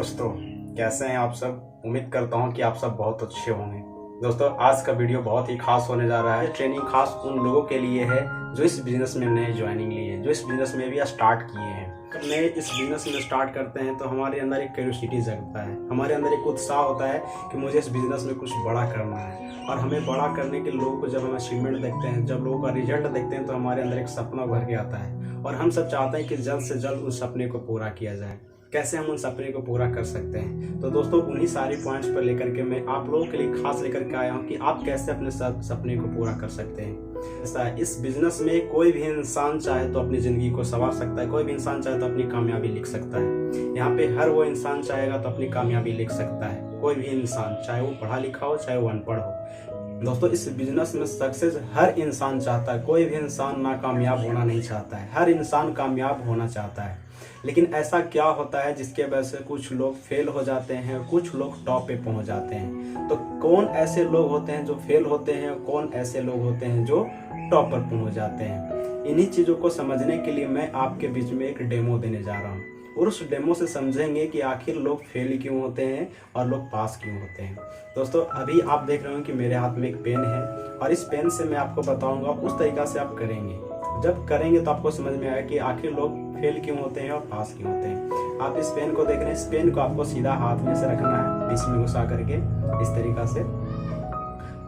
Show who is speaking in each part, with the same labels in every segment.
Speaker 1: दोस्तों, कैसे हैं आप सब। उम्मीद करता हूं कि आप सब बहुत अच्छे होंगे। दोस्तों, आज का वीडियो बहुत ही खास होने जा रहा है। ट्रेनिंग खास उन लोगों के लिए है जो इस बिजनेस में नए ज्वाइनिंग लिए हैं, जो इस बिजनेस में भी स्टार्ट किए हैं। जब नए इस बिजनेस में स्टार्ट करते हैं तो हमारे अंदर एक क्यूरियोसिटी जगता है, हमारे अंदर एक उत्साह होता है कि मुझे इस बिजनेस में कुछ बड़ा करना है। और हमें बड़ा करने के लोगों को जब हम अचीवमेंट देखते हैं, जब लोगों का रिजल्ट देखते हैं, तो हमारे अंदर एक सपना भर के आता है और हम सब चाहते हैं कि जल्द से जल्द उस सपने को पूरा किया जाए। कैसे हम उन सपने को पूरा कर सकते हैं, तो दोस्तों उन्हीं सारी पॉइंट्स पर लेकर के मैं आप लोगों के लिए खास लेकर के आया हूं कि आप कैसे अपने सपने को पूरा कर सकते हैं। ऐसा है, इस बिजनेस में कोई भी इंसान चाहे तो अपनी ज़िंदगी को संवार सकता है, कोई भी इंसान चाहे तो अपनी कामयाबी लिख सकता है। यहाँ पे हर वो इंसान चाहेगा तो अपनी कामयाबी लिख सकता है। कोई भी इंसान, चाहे वो पढ़ा लिखा हो चाहे वो अनपढ़ हो। दोस्तों, इस बिजनेस में सक्सेस हर इंसान चाहता है। कोई भी इंसान नाकामयाब होना नहीं चाहता है, हर इंसान कामयाब होना चाहता है। लेकिन ऐसा क्या होता है जिसके वजह से कुछ लोग फेल हो जाते हैं, कुछ लोग टॉप पे पहुंच जाते हैं। तो कौन ऐसे लोग होते हैं जो फेल होते हैं, कौन ऐसे लोग होते हैं जो टॉप पर पहुंच जाते हैं। इन्हीं चीज़ों को समझने के लिए मैं आपके बीच में एक डेमो देने जा रहा हूँ और उस डेमो से समझेंगे कि आखिर लोग फेल क्यों होते हैं और लोग पास क्यों होते हैं। दोस्तों, अभी आप देख रहे हो कि मेरे हाथ में एक पेन है और इस पेन से मैं आपको बताऊंगा, उस तरीका से आप करेंगे। जब करेंगे तो आपको समझ में आएगा कि आखिर लोग फेल क्यों होते हैं और पास क्यों होते हैं। आप इस पेन को देख रहे हैं, इस पेन को आपको सीधा हाथ में से रखना है, बीच में घुसा करके इस तरीका से।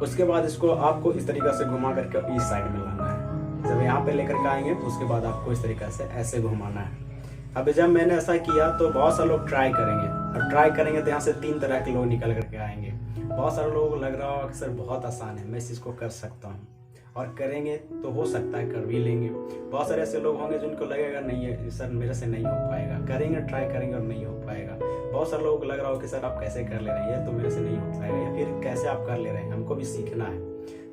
Speaker 1: उसके बाद इसको आपको इस तरीका से घुमा करके इस साइड में लाना है। जब यहाँ पे लेकर के आएंगे तो उसके बाद आपको इस तरीका से ऐसे घुमाना है। अब जब मैंने ऐसा किया तो बहुत सारे लोग ट्राई करेंगे और ट्राई करेंगे तो यहाँ से 3 तरह के लोग निकल करके आएंगे। बहुत सारे लोगों को लग रहा होगा कि सर बहुत आसान है, मैं इस चीज़ को कर सकता हूँ, और करेंगे तो हो सकता है कर भी लेंगे। बहुत सारे ऐसे लोग होंगे जिनको लगेगा नहीं है सर मेरे से नहीं हो पाएगा, करेंगे ट्राई करेंगे और नहीं हो पाएगा। बहुत सारे लोगों को लग रहा हो कि सर आप कैसे कर ले रहे हैं, ये तो मेरे से नहीं हो पाएगा, या फिर कैसे आप कर ले रहे हैं, हमको भी सीखना है।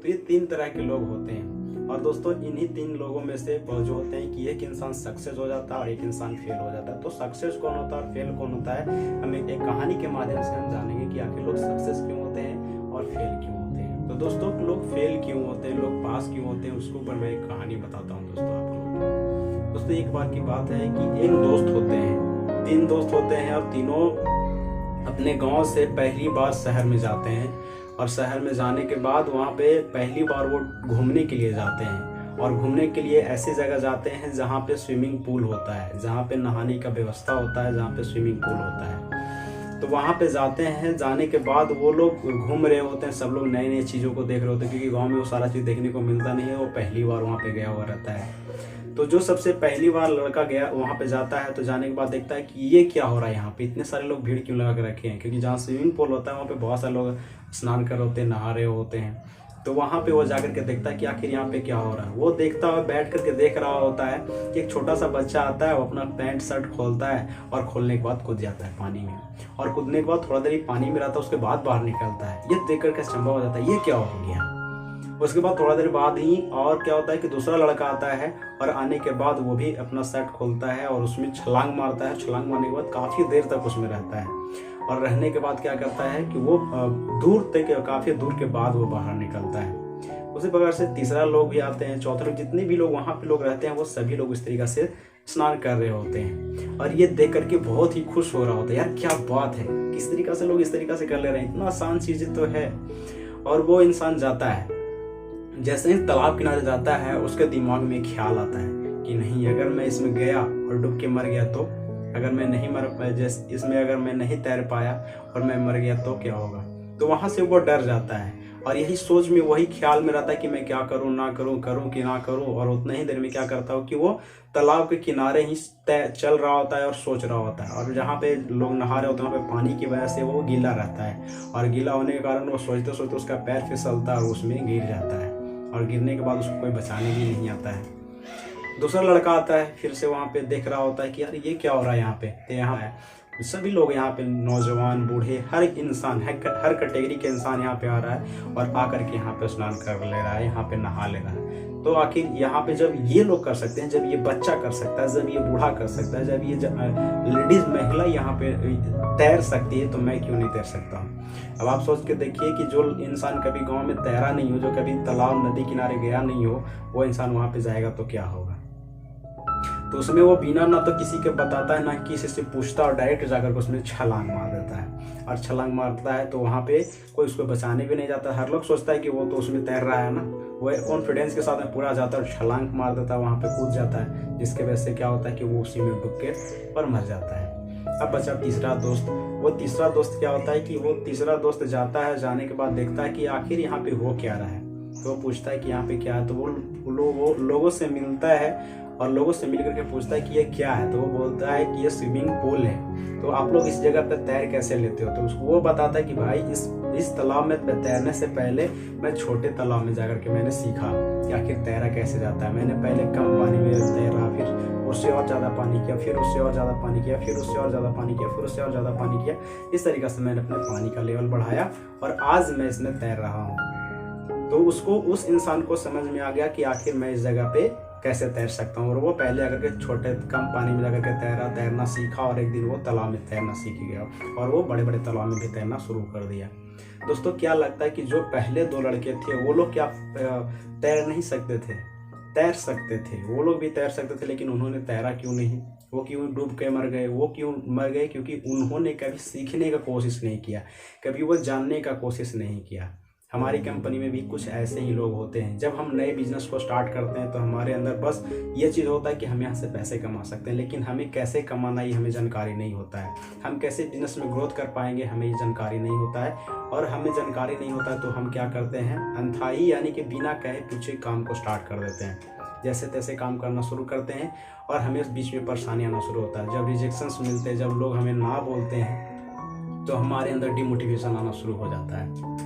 Speaker 1: तो ये 3 तरह के लोग होते हैं। और दोस्तों, इन्हीं 3 लोगों में से जो होते हैं कि एक इंसान सक्सेस हो जाता है और एक इंसान फेल हो जाता है। तो सक्सेस कौन होता है और फेल कौन होता है, हम एक कहानी के माध्यम से हम जानेंगे कि आखिर लोग सक्सेस क्यों होते हैं और फेल क्यों होते हैं। तो दोस्तों, लोग फेल क्यों होते हैं, लोग पास क्यों होते हैं, उसके ऊपर मैं एक कहानी बताता हूँ दोस्तों आप लोगों को। दोस्तों, एक बार की बात है कि एक दोस्त होते हैं, 3 दोस्त होते हैं और तीनों अपने गाँव से पहली बार शहर में जाते हैं। और शहर में जाने के बाद वहाँ पे पहली बार वो घूमने के लिए जाते हैं और घूमने के लिए ऐसी जगह जाते हैं जहाँ पे स्विमिंग पूल होता है, जहाँ पे नहाने का व्यवस्था होता है, जहाँ पे स्विमिंग पूल होता है। तो वहाँ पे जाते हैं। जाने के बाद वो लोग घूम रहे होते हैं, सब लोग नई नई चीज़ों को देख रहे होते हैं, क्योंकि गाँव में वो सारा चीज़ देखने को मिलता नहीं है, वो पहली बार वहाँ पे गया हुआ रहता है। तो जो सबसे पहली बार लड़का गया वहाँ पे जाता है, तो जाने के बाद देखता है कि ये क्या हो रहा है, यहाँ पे इतने सारे लोग भीड़ क्यों लगा के रखे हैं। क्योंकि जहाँ स्विमिंग पूल होता है वहाँ पे बहुत सारे लोग स्नान कर रहे होते हैं, नहा रहे होते हैं। तो वहाँ पे वो जाकर के देखता है कि आखिर यहाँ पे क्या हो रहा है। वो देखता हुआ बैठ करके देख रहा होता है कि एक छोटा सा बच्चा आता है, वो अपना पैंट शर्ट खोलता है और खोलने के बाद कूद जाता है पानी में, और कूदने के बाद थोड़ा देर पानी में रहता है, उसके बाद बाहर निकलता है। ये देख करके चंबा हो जाता है, ये क्या हो गया। उसके बाद थोड़ा देर बाद ही और क्या होता है कि दूसरा लड़का आता है, और आने के बाद वो भी अपना शर्ट खोलता है और उसमें छलांग मारता है। छलांग मारने के बाद काफ़ी देर तक उसमें रहता है, और रहने के बाद क्या करता है कि वो दूर तक, काफ़ी दूर के बाद वो बाहर निकलता है। उसी प्रकार से तीसरा लोग भी आते हैं, चौथे लोग, जितने भी लोग वहाँ पे लोग रहते हैं वो सभी लोग इस तरीक़ा से स्नान कर रहे होते हैं। और ये देख करके बहुत ही खुश हो रहा होता है, यार क्या बात है, किस तरीक़ा से लोग इस तरीक़ा से कर ले रहे हैं, इतना आसान चीज़ें तो है। और वो इंसान जाता है, जैसे ही तालाब किनारे जाता है उसके दिमाग में ख्याल आता है कि नहीं, अगर मैं इसमें गया और डूब के मर गया तो, अगर मैं नहीं जैसे इसमें अगर मैं नहीं तैर पाया और मैं मर गया तो क्या होगा। तो वहाँ से वो डर जाता है और यही सोच में, वही ख्याल में रहता है कि मैं क्या करूँ, ना करूँ, करूँ कि ना करूँ। और उतना ही देर में क्या करता हो कि वो तालाब के किनारे ही चल रहा होता है और सोच रहा होता है। और जहाँ पे लोग नहा रहे होते हैं वहाँ पे पानी की वजह से वो गीला रहता है, और गीला होने के कारण वो सोचते सोचते उसका पैर फिसलता है और उसमें गिर जाता है, और गिरने के बाद उसको कोई बचाने भी नहीं आता है। दूसरा लड़का आता है, फिर से वहाँ पे देख रहा होता है कि यार ये क्या हो रहा है यहाँ पे। तो यहाँ है सभी लोग, यहाँ पे नौजवान बूढ़े हर इंसान, हर कैटेगरी के इंसान यहाँ पे आ रहा है और आकर के यहाँ पे स्नान कर ले रहा है, यहाँ पे नहा ले रहा है। तो आखिर यहाँ पे जब ये लोग कर सकते हैं, जब ये बच्चा कर सकता है, जब ये बूढ़ा कर सकता है, जब ये लेडीज महिला यहाँ पे तैर सकती है, तो मैं क्यों नहीं तैर सकता हूँ। अब आप सोच के देखिए कि जो इंसान कभी गांव में तैरा नहीं हो, जो कभी तालाब नदी किनारे गया नहीं हो, वो इंसान वहाँ पे जाएगा तो क्या होगा। तो उसमें वो बिना ना तो किसी के बताता है ना किसी से पूछता, और डायरेक्ट जाकर के उसमें छलांग मार देता है। और छलांग मारता है तो वहाँ पे कोई उसको बचाने भी नहीं जाता। हर लोग सोचता है कि वो तो उसमें तैर रहा है ना, वो कॉन्फिडेंस के साथ में पूरा जाता है और छलांग मार देता है, वहाँ पे कूद जाता है, जिसके वजह से क्या होता है कि वो उसी में डूब के पर मर जाता है। अब बचा तीसरा दोस्त। वो तीसरा दोस्त क्या होता है कि वो तीसरा दोस्त जाता है, जाने के बाद देखता है कि आखिर यहाँ पे हो क्या रहा है। तो वो पूछता है कि यहाँ पे क्या है। तो वो लोगों से मिलता है और लोगों से मिल करके पूछता है कि ये क्या है। तो वो बोलता है कि ये स्विमिंग पूल है। तो आप लोग इस जगह पे तैर कैसे लेते हो। तो उसको वो बताता है कि भाई इस तालाब में तैरने से पहले मैं छोटे तालाब में जाकर के मैंने सीखा कि आखिर तैरा कैसे जाता है। मैंने पहले कम पानी में तैरा, फिर उससे और ज़्यादा पानी किया, फिर उससे और ज़्यादा पानी किया, फिर उससे और ज़्यादा पानी किया, फिर उससे और ज़्यादा पानी किया। इस तरीके से मैंने अपने पानी का लेवल बढ़ाया और आज मैं इसमें तैर रहा हूँ। तो उस इंसान को समझ में आ गया कि आखिर मैं इस जगह पे कैसे तैर सकता हूँ। और वो पहले आकर के छोटे कम पानी में जाकर के तैरना सीखा और एक दिन वो तालाब में तैरना सीख गया और वो बड़े बड़े तालाब में भी तैरना शुरू कर दिया। दोस्तों क्या लगता है कि जो पहले दो लड़के थे वो लोग क्या तैर नहीं सकते थे? तैर सकते थे, वो लोग भी तैर सकते थे, लेकिन उन्होंने तैरा क्यों नहीं? वो क्यों डूब के मर गए? वो क्यों मर गए? क्योंकि उन्होंने कभी सीखने का कोशिश नहीं किया, कभी वो जानने का कोशिश नहीं किया। हमारी कंपनी में भी कुछ ऐसे ही लोग होते हैं। जब हम नए बिजनेस को स्टार्ट करते हैं तो हमारे अंदर बस ये चीज़ होता है कि हम यहाँ से पैसे कमा सकते हैं, लेकिन हमें कैसे कमाना ये हमें जानकारी नहीं होता है। हम कैसे बिजनेस में ग्रोथ कर पाएंगे हमें ये जानकारी नहीं होता है। और हमें जानकारी नहीं होता है तो हम क्या करते हैं, अनथाई यानी कि बिना कहे पूछे काम को स्टार्ट कर देते हैं। जैसे तैसे काम करना शुरू करते हैं और हमें उस बीच में परेशानी आना शुरू होता है। जब रिजेक्शंस मिलते हैं, जब लोग हमें ना बोलते हैं, तो हमारे अंदर डिमोटिवेशन आना शुरू हो जाता है।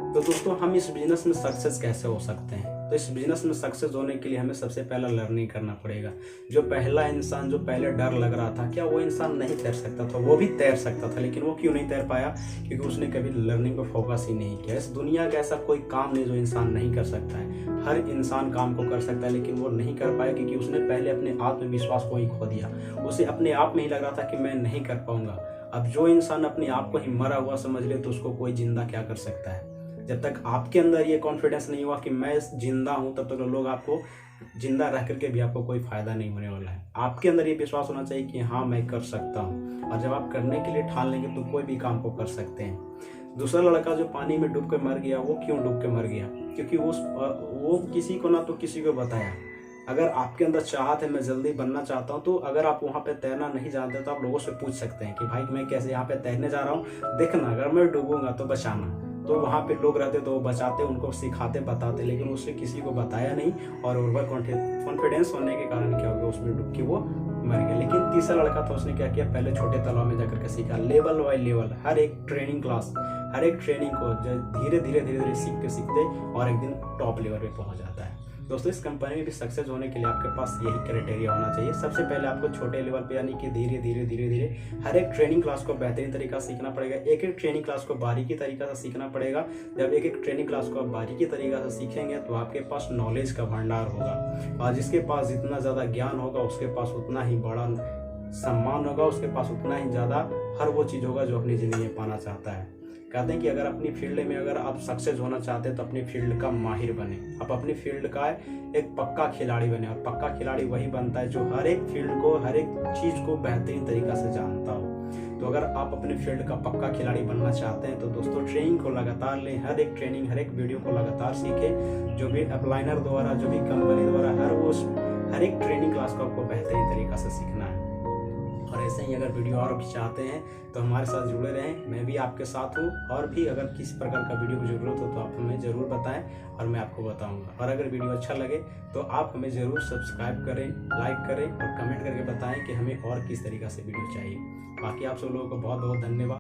Speaker 1: तो दोस्तों हम इस बिजनेस में सक्सेस कैसे हो सकते हैं? तो इस बिजनेस में सक्सेस होने के लिए हमें सबसे पहला लर्निंग करना पड़ेगा। जो पहला इंसान जो पहले डर लग रहा था, क्या वो इंसान नहीं तैर सकता था? वो भी तैर सकता था, लेकिन वो क्यों नहीं तैर पाया? क्योंकि उसने कभी लर्निंग पर फोकस ही नहीं किया। इस दुनिया का ऐसा कोई काम नहीं जो इंसान नहीं कर सकता है। हर इंसान काम को कर सकता है, लेकिन वो नहीं कर पाया क्योंकि उसने पहले अपने आत्मविश्वास को ही खो दिया। उसे अपने आप में ही लग रहा था कि मैं नहीं कर पाऊंगा। अब जो इंसान अपने आप को ही मरा हुआ समझ ले तो उसको कोई जिंदा क्या कर सकता है? जब तक आपके अंदर ये कॉन्फिडेंस नहीं हुआ कि मैं जिंदा हूं, तब तक लोग आपको जिंदा रह करके भी आपको कोई फायदा नहीं होने वाला है। आपके अंदर ये विश्वास होना चाहिए कि हाँ मैं कर सकता हूँ, और जब आप करने के लिए ठान लेंगे तो कोई भी काम को कर सकते हैं। दूसरा लड़का जो पानी में डूब के मर गया, वो क्यों डूब के मर गया? क्योंकि वो किसी को ना तो किसी को बताया। अगर आपके अंदर चाहत है मैं जल्दी बनना चाहता हूँ, तो अगर आप वहाँ पे तैरना नहीं जानते तो आप लोगों से पूछ सकते हैं कि भाई मैं कैसे यहाँ पे तैरने जा रहा हूँ, देखना अगर मैं डूबूंगा तो बचाना। तो वहाँ पे लोग रहते तो वो बचाते, उनको सिखाते बताते, लेकिन उससे किसी को बताया नहीं और ओवर कॉन्फिडेंस होने के कारण क्या हो गया, उसमें डूब के वो मर गया। लेकिन तीसरा लड़का था, उसने क्या किया, पहले छोटे तालाब में जाकर के सीखा, लेवल बाय लेवल, हर एक ट्रेनिंग क्लास, हर एक ट्रेनिंग को धीरे धीरे सीखते और एक दिन टॉप लेवल पे पहुंच जाता है। दोस्तों इस कंपनी में भी सक्सेस होने के लिए आपके पास यही क्राइटेरिया होना चाहिए। सबसे पहले आपको छोटे लेवल पे यानी कि धीरे धीरे हर एक ट्रेनिंग क्लास को बेहतरीन तरीका से सीखना पड़ेगा। एक एक ट्रेनिंग क्लास को बारीकी तरीका से सीखना पड़ेगा। जब एक एक ट्रेनिंग क्लास को आप बारीकी तरीका से सीखेंगे तो आपके पास नॉलेज का भंडार होगा, और जिसके पास जितना ज़्यादा ज्ञान होगा उसके पास उतना ही बड़ा सम्मान होगा, उसके पास उतना ही ज़्यादा हर वो चीज़ होगा जो अपनी ज़िंदगी में पाना चाहता है। कहते हैं कि अगर अपनी फील्ड में अगर आप सक्सेस होना चाहते हैं तो अपनी फील्ड का माहिर बने, आप अपनी फील्ड का एक पक्का खिलाड़ी बने। और पक्का खिलाड़ी वही बनता है जो हर एक फील्ड को, हर एक चीज़ को बेहतरीन तरीका से जानता हो। तो अगर आप अपने फील्ड का पक्का खिलाड़ी बनना चाहते हैं तो दोस्तों ट्रेनिंग को लगातार लें, हर एक ट्रेनिंग, हर एक वीडियो को लगातार सीखें। जो भी अपलाइनर द्वारा, जो भी कंपनी द्वारा हर एक ट्रेनिंग क्लास को आपको बेहतरीन तरीका से सीखना है। और ऐसे ही अगर वीडियो और भी चाहते हैं तो हमारे साथ जुड़े रहें, मैं भी आपके साथ हूँ। और भी अगर किसी प्रकार का वीडियो की ज़रूरत हो तो आप हमें ज़रूर बताएं और मैं आपको बताऊंगा। और अगर वीडियो अच्छा लगे तो आप हमें ज़रूर सब्सक्राइब करें, लाइक करें और कमेंट करके बताएं कि हमें और किस तरीक़ा से वीडियो चाहिए। बाकी आप सब लोगों को बहुत बहुत धन्यवाद।